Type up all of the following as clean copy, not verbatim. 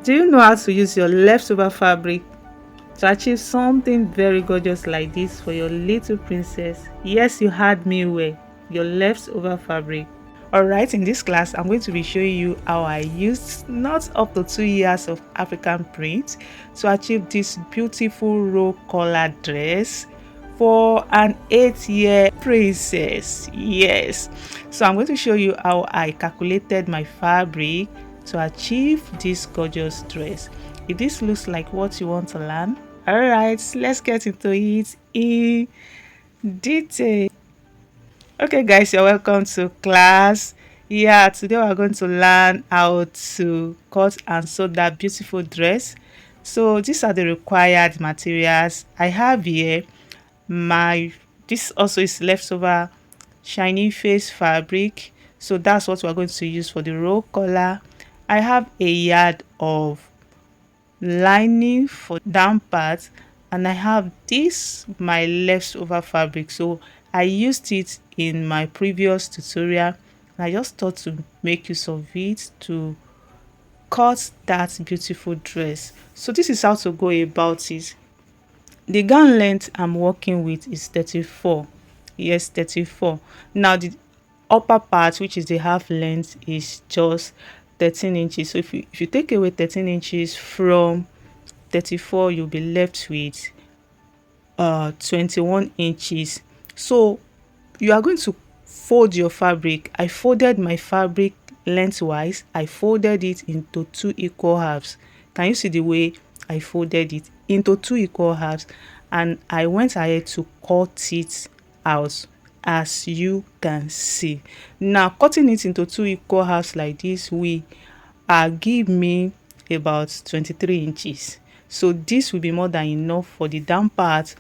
Do you know how to use your leftover fabric to achieve something very gorgeous like this for your little princess? Yes, you heard me well, your leftover fabric. Alright, in this class, I'm going to be showing you how I used not up to 2 years of African print to achieve this beautiful roll collar dress for an 8-year princess. Yes, so I'm going to show you how I calculated my fabric to achieve this gorgeous dress. If this looks like what you want to learn, alright, let's get into it in detail. Okay guys, you're welcome to class. Yeah, today we're going to learn how to cut and sew that beautiful dress. So these are the required materials I have here. My This also is leftover shiny face fabric, so that's what we're going to use for the roll collar. I have a yard of lining for down part, and I have this my leftover fabric, so I used it in my previous tutorial. I just thought to make use of it to cut that beautiful dress. So this is how to go about it. The gown length I'm working with is 34. Yes, 34. Now the upper part, which is the half length, is just 13 inches. So if you take away 13 inches from 34, you'll be left with 21 inches. So you are going to fold your fabric. I folded my fabric lengthwise. I folded it into two equal halves. Can you see the way I folded it into two equal halves? And I went ahead to cut it out, as you can see. Now cutting it into two equal halves like this will give me about 23 inches. So this will be more than enough for the down part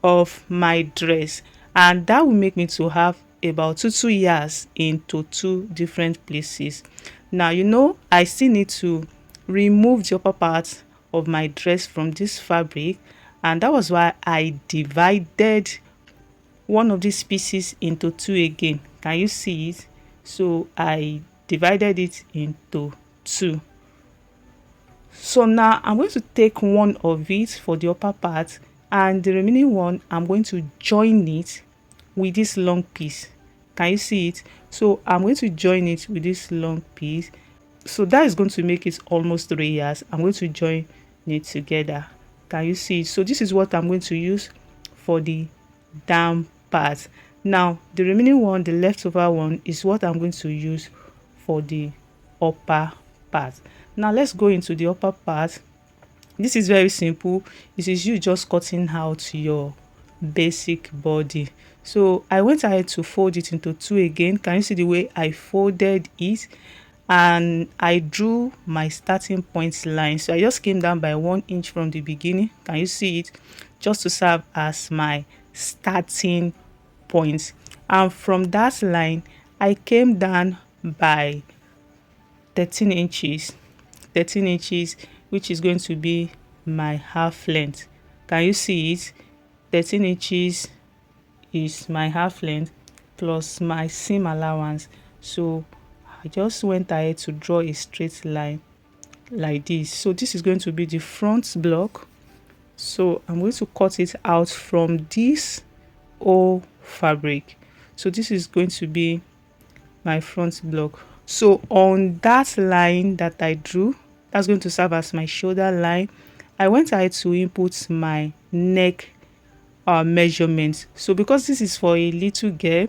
of my dress, and that will make me to have about two years into two different places. Now I still need to remove the upper part of my dress from this fabric, and that was why I divided one of these pieces into two again. Can you see it? So I divided it into two. So now I'm going to take one of it for the upper part, and the remaining one I'm going to join it with this long piece. Can you see it? So I'm going to join it with this long piece. So that is going to make it almost 3 years. I'm going to join it together. Can you see it? So this is what I'm going to use for the down part. Now the remaining one, the leftover one, is what I'm going to use for the upper part. Now let's go into the upper part. This is very simple. This is you just cutting out your basic body. So I went ahead to fold it into two again. Can you see the way I folded it? And I drew my starting point line. So I just came down by 1 inch from the beginning. Can you see it? Just to serve as my starting point. And from that line, I came down by 13 inches. 13 inches, which is going to be my half length. Can you see it? 13 inches is my half length plus my seam allowance. So I just went ahead to draw a straight line like this. So this is going to be the front block. So I'm going to cut it out from this whole fabric. So this is going to be my front block. So on that line that I drew, that's going to serve as my shoulder line. I went ahead to input my neck measurements. So because this is for a little girl,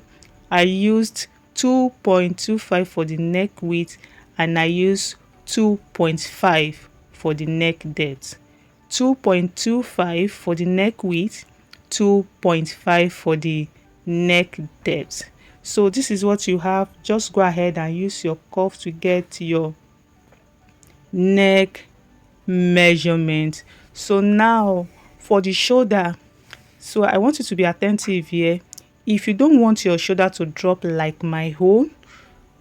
I used 2.25 for the neck width, and I used 2.5 for the neck depth. 2.25 for the neck width, 2.5 for the neck depth. So this is what you have. Just go ahead and use your cuff to get your neck measurement. So now for the shoulder, so I want you to be attentive here. If you don't want your shoulder to drop like my own,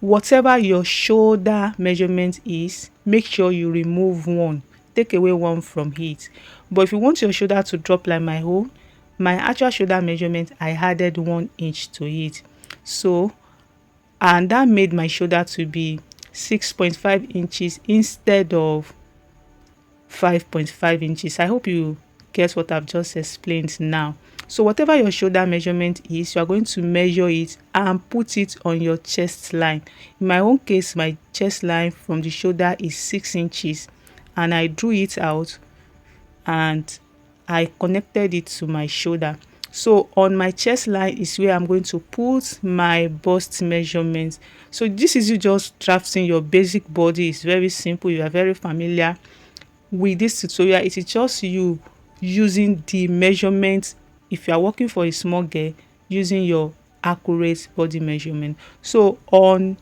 whatever your shoulder measurement is, make sure you remove one, take away one from it. But if you want your shoulder to drop like my own, my actual shoulder measurement, I added 1 inch to it. So and that made my shoulder to be 6.5 inches instead of 5.5 inches. I hope you get what I've just explained now. So whatever your shoulder measurement is, you are going to measure it and put it on your chest line. In my own case, my chest line from the shoulder is 6 inches, and I drew it out and I connected it to my shoulder. So on my chest line is where I'm going to put my bust measurement. So this is you just drafting your basic body. It's very simple. You are very familiar with this tutorial. It is just you using the measurement. If you are working for a small girl, using your accurate body measurement. So on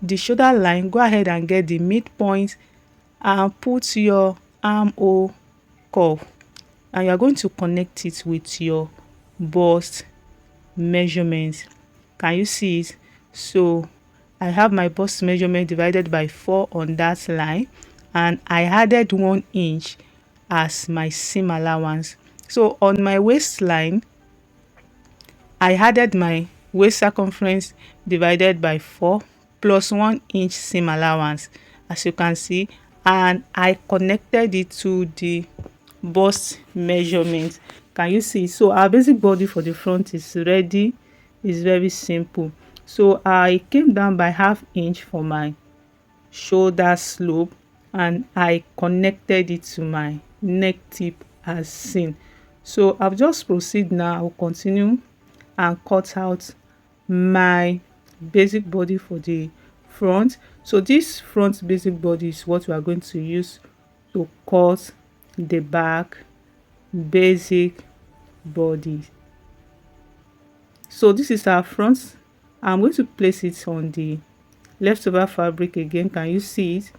the shoulder line, go ahead and get the midpoint and put your armhole curve, and you are going to connect it with your bust measurement. Can you see it? So I have my bust measurement divided by 4 on that line, and I added 1 inch as my seam allowance. So on my waistline, I added my waist circumference divided by 4 plus 1 inch seam allowance, as you can see, and I connected it to the bust measurement. Can you see? So our basic body for the front is ready. It's very simple. So I came down by ½ inch for my shoulder slope, and I connected it to my neck tip as seen. So I'll just proceed now. I'll continue and cut out my basic body for the front. So this front basic body is what we are going to use to cut the back basic body. So this is our front. I'm going to place it on the leftover fabric again. Can you see it?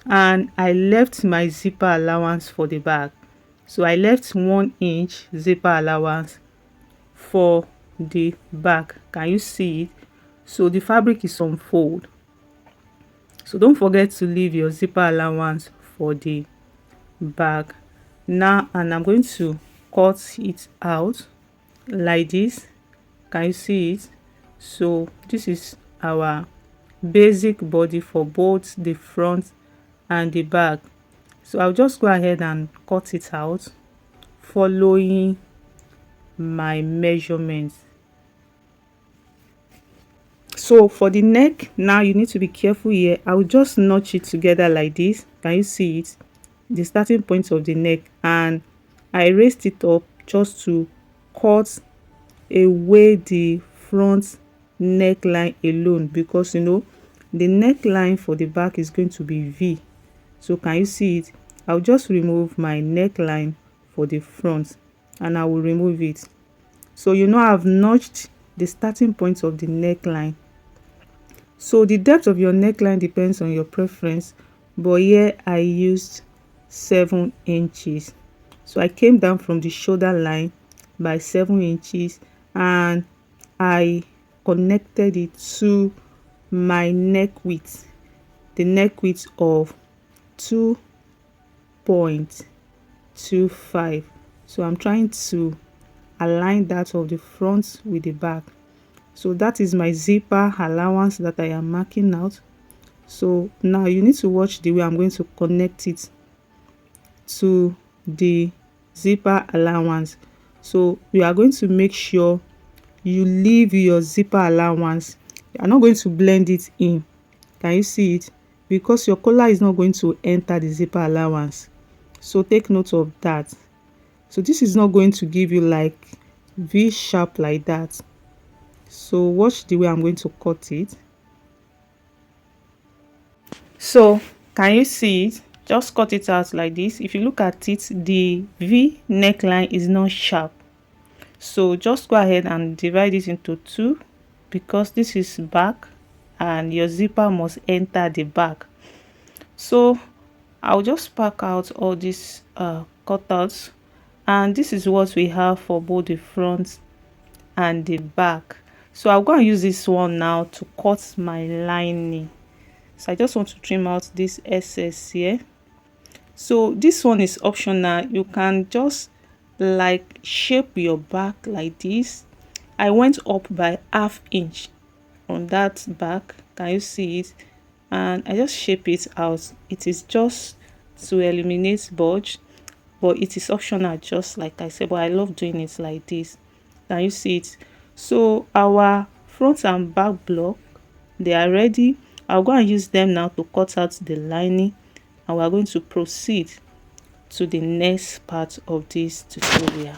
And I left my zipper allowance for the back. So I left 1 inch zipper allowance for the back. Can you see it? So the fabric is on fold, so don't forget to leave your zipper allowance for the back now. And I'm going to cut it out like this. Can you see it? So this is our basic body for both the front and the back. So I'll just go ahead and cut it out following my measurements. So for the neck now, you need to be careful here. I will just notch it together like this. Can you see it? The starting point of the neck, and I raised it up just to cut away the front neckline alone, because you know the neckline for the back is going to be V. So can you see it? I'll just remove my neckline for the front, and I will remove it. So you know I've notched the starting point of the neckline. So the depth of your neckline depends on your preference, but here I used 7 inches. So I came down from the shoulder line by 7 inches, and I connected it to my neck width, the neck width of 2.25. So I'm trying to align that of the front with the back. So that is my zipper allowance that I am marking out. So now you need to watch the way I'm going to connect it to the zipper allowance. So you are going to make sure you leave your zipper allowance. You are not going to blend it in. Can you see it? Because your collar is not going to enter the zipper allowance. So take note of that. So this is not going to give you like V sharp like that. So watch the way I'm going to cut it. So can you see it? Just cut it out like this. If you look at it, the V neckline is not sharp. So just go ahead and divide it into 2, because this is back and your zipper must enter the back. So I'll just pack out all these cutouts, and this is what we have for both the front and the back. So I'll go and use this one now to cut my lining. So I just want to trim out this excess here. So this one is optional. You can just like shape your back like this. I went up by ½ inch on that back. Can you see it? And I just shape it out. It is just to eliminate bulge, but it is optional, just like I said, but I love doing it like this. Can you see it? So our front and back block, they are ready. I'll go and use them now to cut out the lining, and we're going to proceed to the next part of this tutorial.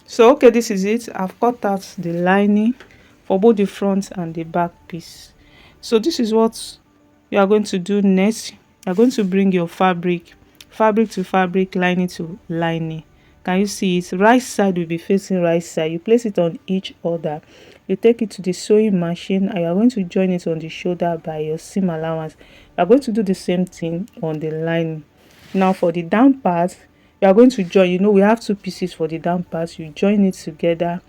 So okay, this is it. I've cut out the lining for both the front and the back piece. So this is what you are going to do next. You're going to bring your fabric to fabric, lining to lining. Can you see it? Right side will be facing right side. You place it on each other. You take it to the sewing machine and you are going to join it on the shoulder by your seam allowance. You are going to do the same thing on the lining. Now for the down part, you are going to join, we have two pieces for the down part. You join it together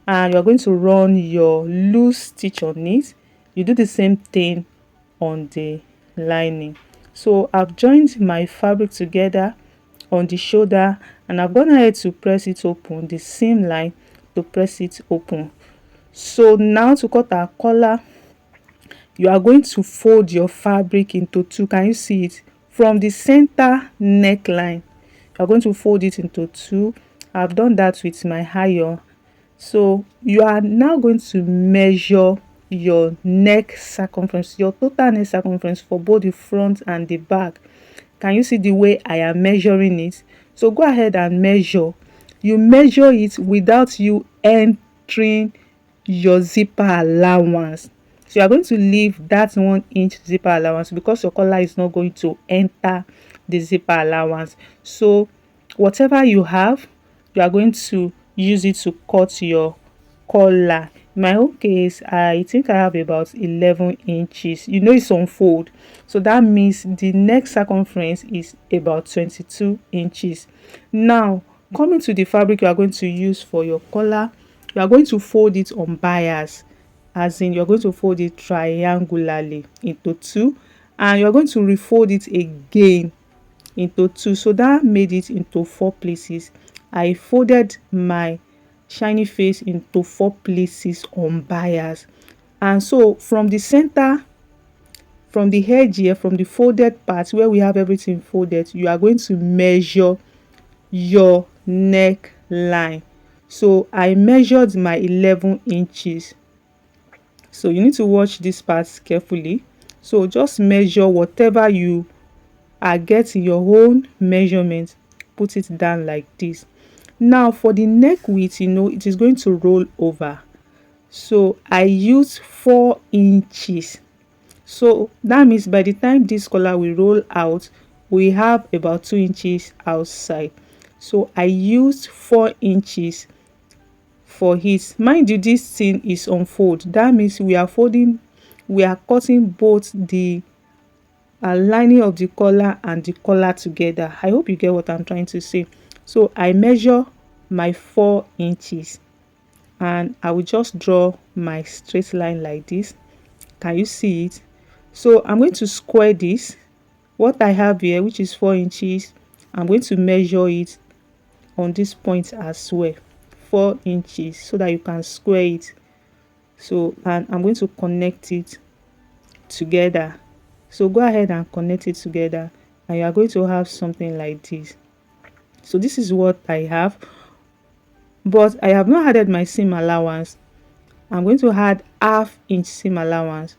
and you are going to run your loose stitch on it. You do the same thing on the lining. So I've joined my fabric together on the shoulder and I've gone ahead to press it open, the seam line to press it open. So now to cut our collar, you are going to fold your fabric into two. Can you see it? From the center neckline, you are going to fold it into two. I've done that with my iron. So you are now going to measure your neck circumference, your total neck circumference for both the front and the back. Can you see the way I am measuring it? So go ahead and measure. You measure it without you entering your zipper allowance. So you are going to leave that 1 inch zipper allowance because your collar is not going to enter the zipper allowance. So whatever you have, you are going to use it to cut your collar. In my own case, I think I have about 11 inches. It's on fold, so that means the neck circumference is about 22 inches. Now coming to the fabric you are going to use for your collar, you are going to fold it on bias, as in you're going to fold it triangularly into two, and you're going to refold it again into two. So that made it into 4 places. I folded my shiny face into 4 places on bias, and so from the center, from the edge here, from the folded part where we have everything folded, you are going to measure your neckline. So I measured my 11 inches. So you need to watch this part carefully. So just measure whatever you are getting, your own measurement, put it down like this. Now for the neck width, it is going to roll over. So I use 4 inches. So that means by the time this collar will roll out, we have about 2 inches outside. So I used 4 inches for it. Mind you, this thing is on fold. That means we are cutting both the lining of the collar and the collar together. I hope you get what I'm trying to say. So I measure my 4 inches and I will just draw my straight line like this. Can you see it? So I'm going to square this, what I have here, which is 4 inches. I'm going to measure it on this point as well, 4 inches, so that you can square it. So, and I'm going to connect it together. So go ahead and connect it together and you are going to have something like this. So this is what I have, but I have not added my seam allowance. I'm going to add ½ inch seam allowance.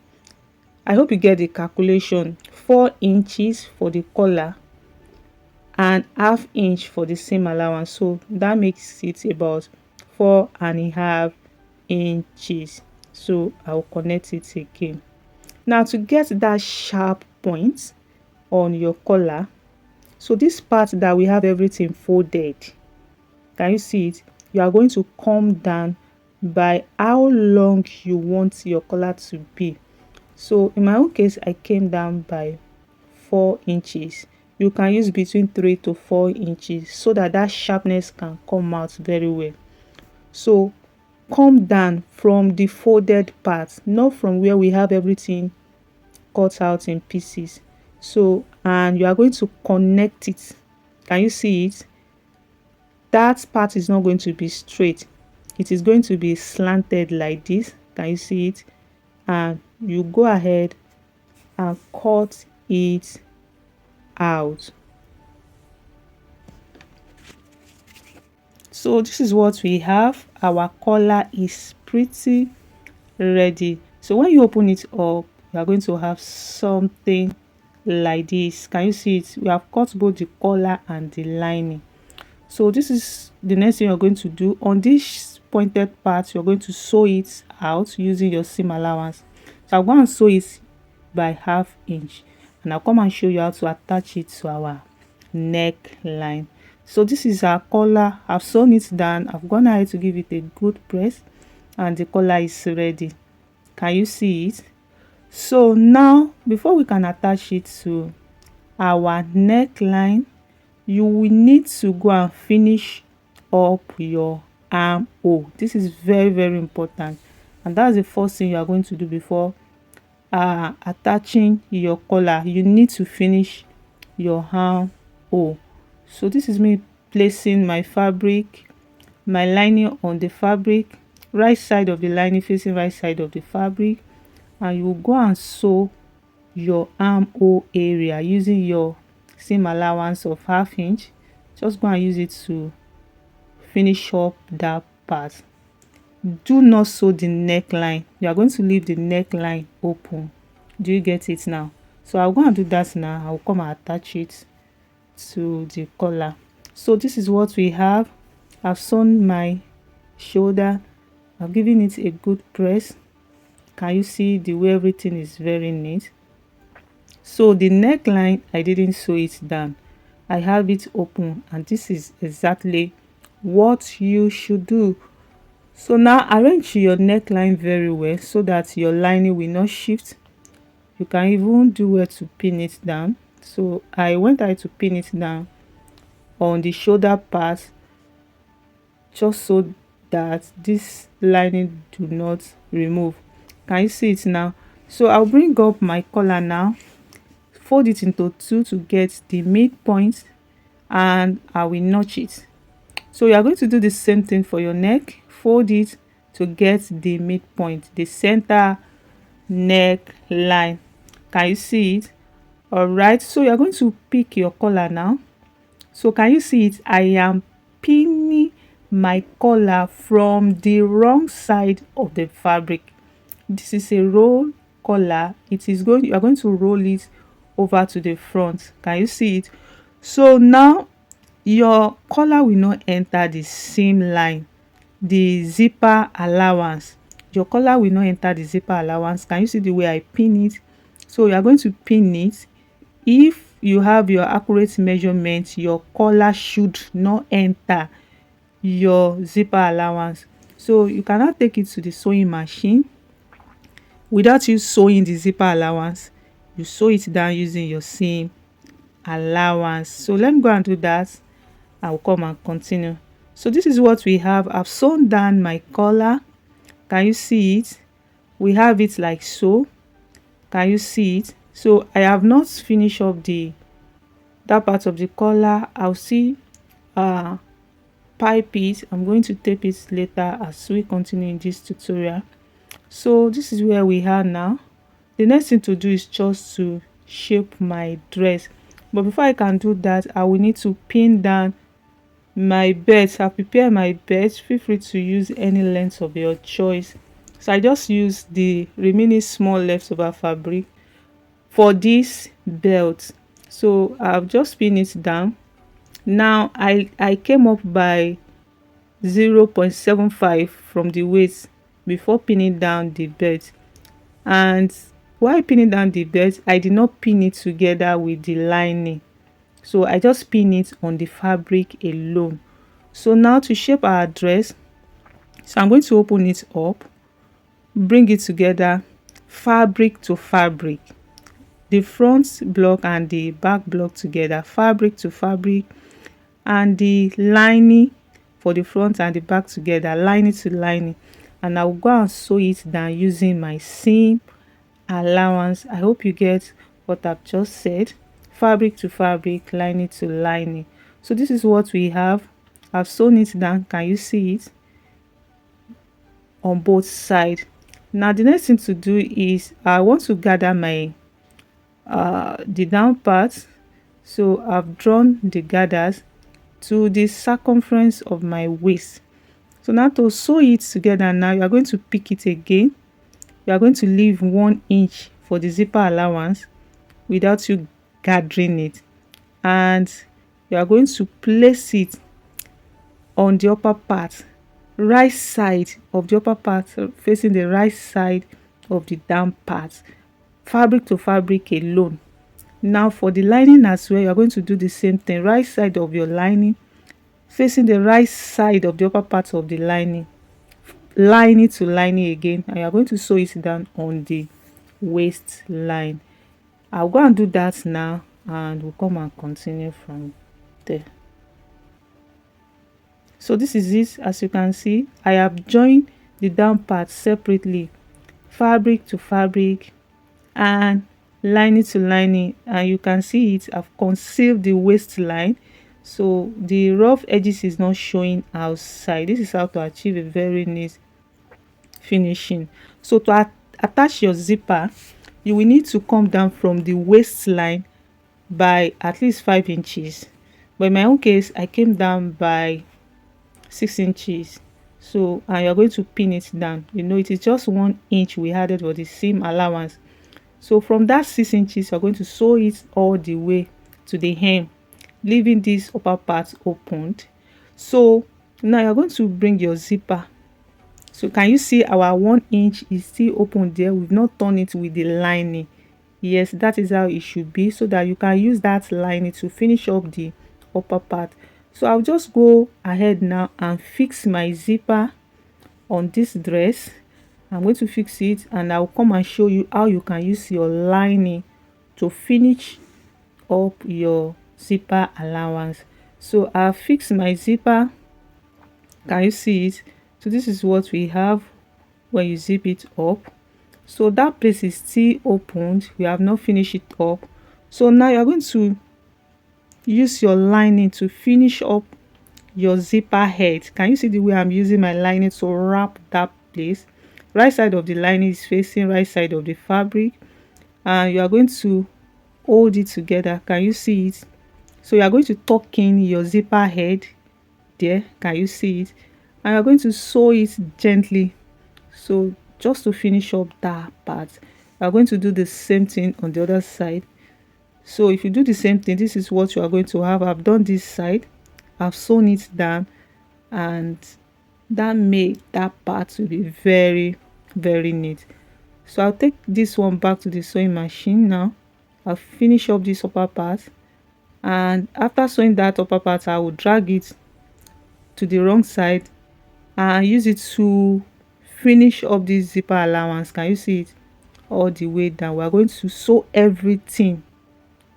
I hope you get the calculation. 4 inches for the collar and ½ inch for the seam allowance, so that makes it about 4.5 inches. So I'll connect it again. Now to get that sharp point on your collar, so this part that we have everything folded, can you see it? You are going to come down by how long you want your collar to be. So in my own case, I came down by 4 inches. You can use between 3 to 4 inches so that that sharpness can come out very well. So come down from the folded part, not from where we have everything cut out in pieces. So, and you are going to connect it. Can you see it? That part is not going to be straight. It is going to be slanted like this. Can you see it? And you go ahead and cut it out. So this is what we have. Our collar is pretty ready. So when you open it up, you are going to have something like this. Can you see it? We have cut both the collar and the lining. So this is the next thing you're going to do. On this pointed part, you're going to sew it out using your seam allowance. So I'm going to sew it by 1/2 inch, and I'll come and show you how to attach it to our neckline. So this is our collar. I've sewn it down. I've gone ahead to give it a good press, and the collar is ready. Can you see it? So now, before we can attach it to our neckline, you will need to go and finish up your armhole. This is very, very important, and that's the first thing you are going to do before attaching your collar. You need to finish your armhole. So this is me placing my fabric, my lining on the fabric, right side of the lining facing right side of the fabric, and you will go and sew your armhole area using your seam allowance of 1/2 inch. Just go and use it to finish up that part. Do not sew the neckline. You are going to leave the neckline open. Do you get it now? So I'll go and do that now. I'll come and attach it to the collar. So this is what we have. I've sewn my shoulder. I've given it a good press. Can you see the way everything is very neat? So the neckline, I didn't sew it down. I have it open, and this is exactly what you should do. So now arrange your neckline very well so that your lining will not shift. You can even do where to pin it down. So I went ahead to pin it down on the shoulder part, just so that this lining do not remove. Can you see it now? So I'll bring up my collar now, fold it into 2 to get the midpoint, and I will notch it. So you are going to do the same thing for your neck. Fold it to get the midpoint, the center neckline. Can you see it? All right, so you are going to pick your collar now. So can you see it? I am pinning my collar from the wrong side of the fabric. This is a roll collar. You are going to roll it over to the front. Can you see it? So now your collar will not enter the seam line, the zipper allowance. Your collar will not enter the zipper allowance. Can you see the way I pin it? So you are going to pin it. If you have your accurate measurement, your collar should not enter your zipper allowance. So you cannot take it to the sewing machine without you sewing the zipper allowance. You sew it down using your seam allowance. So let me go and do that. I will come and continue. So this is what we have. I've sewn down my collar. Can you see it? We have it like so. Can you see it? So I have not finished up that part of the collar. I'll see pipe it. I'm going to tape it later as we continue in this tutorial. So this is where we are now. The next thing to do is just to shape my dress, but before I can do that, I will need to pin down my belt. I've prepared my belt. Feel free to use any length of your choice. So I just use the remaining small leftover fabric for this belt. So I've just pinned it down. Now I came up by 0.75 from the waist before pinning down the belt, and while pinning down the belt, I did not pin it together with the lining. So I just pin it on the fabric alone. So now to shape our dress, so I'm going to open it up, bring it together, fabric to fabric, the front block and the back block together, fabric to fabric, and the lining for the front and the back together, lining to lining. And I'll go and sew it down using my seam allowance. I hope you get what I've just said. Fabric to fabric, lining to lining. So this is what we have. I've sewn it down. Can you see it? On both sides. Now the next thing to do is I want to gather my the down part. So I've drawn the gathers to the circumference of my waist. So now to sew it together, now you are going to pick it again. You are going to leave 1 inch for the zipper allowance without you gathering it, and you are going to place it on the upper part, right side of the upper part, facing the right side of the down part, fabric to fabric alone. Now for the lining as well, you are going to do the same thing. Right side of your lining facing the right side of the upper part of the lining, lining to lining again, and you are going to sew it down on the waistline. I'll go and do that now, and we'll come and continue from there. So this is it. As you can see, I have joined the down part separately, fabric to fabric and lining to lining, and you can see it. I've concealed the waistline, so the rough edges is not showing outside. This is how to achieve a very neat finishing. So to attach your zipper, you will need to come down from the waistline by at least 5 inches, but in my own case I came down by 6 inches. So and you're going to pin it down. You know, it is just 1 inch we added for the seam allowance. So from that 6 inches, you're going to sew it all the way to the hem, leaving this upper part opened. So now you're going to bring your zipper. So can you see our 1 inch is still open there? We've not done it with the lining. Yes, that is how it should be, so that you can use that lining to finish up the upper part. So I'll just go ahead now and fix my zipper on this dress. I'm going to fix it, and I'll come and show you how you can use your lining to finish up your zipper allowance. So I'll fix my zipper. Can you see it? So this is what we have when you zip it up. So that place is still opened. We have not finished it up. So now you're going to use your lining to finish up your zipper head. Can you see the way I'm using my lining to wrap that place? Right side of the lining is facing right side of the fabric, and you are going to hold it together. Can you see it? So you are going to tuck in your zipper head there. Can you see it? And you're going to sew it gently, so just to finish up that part. You are going to do the same thing on the other side. So if you do the same thing, this is what you are going to have. I've done this side, I've sewn it down, and that made that part to be very neat. So I'll take this one back to the sewing machine now. I'll finish up this upper part, and after sewing that upper part, I will drag it to the wrong side and use it to finish up this zipper allowance. Can you see it? All the way down. We are going to sew everything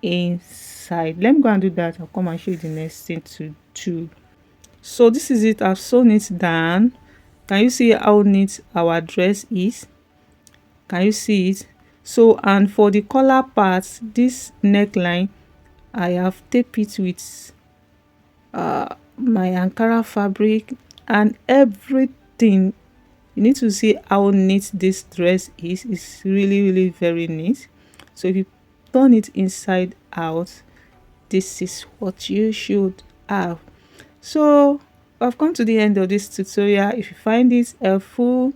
inside. Let me go and do that. I'll come and show you the next thing to do. So this is it. I've sewn it down. Can you see how neat our dress is? Can you see it? So, and for the collar part, this neckline, I have taped it with my Ankara fabric and everything. You need to see how neat this dress is. It's really very neat. So if you turn it inside out, this is what you should have. So I've come to the end of this tutorial. If you find this helpful,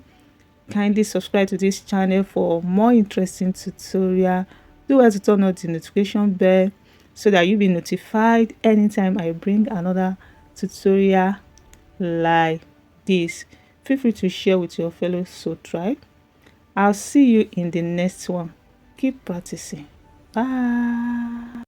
kindly subscribe to this channel for more interesting tutorial. Do well to turn on the notification bell so that you'll be notified anytime I bring another tutorial like this. Feel free to share with your fellow sew tribe. I'll see you in the next one. Keep practicing. Bye.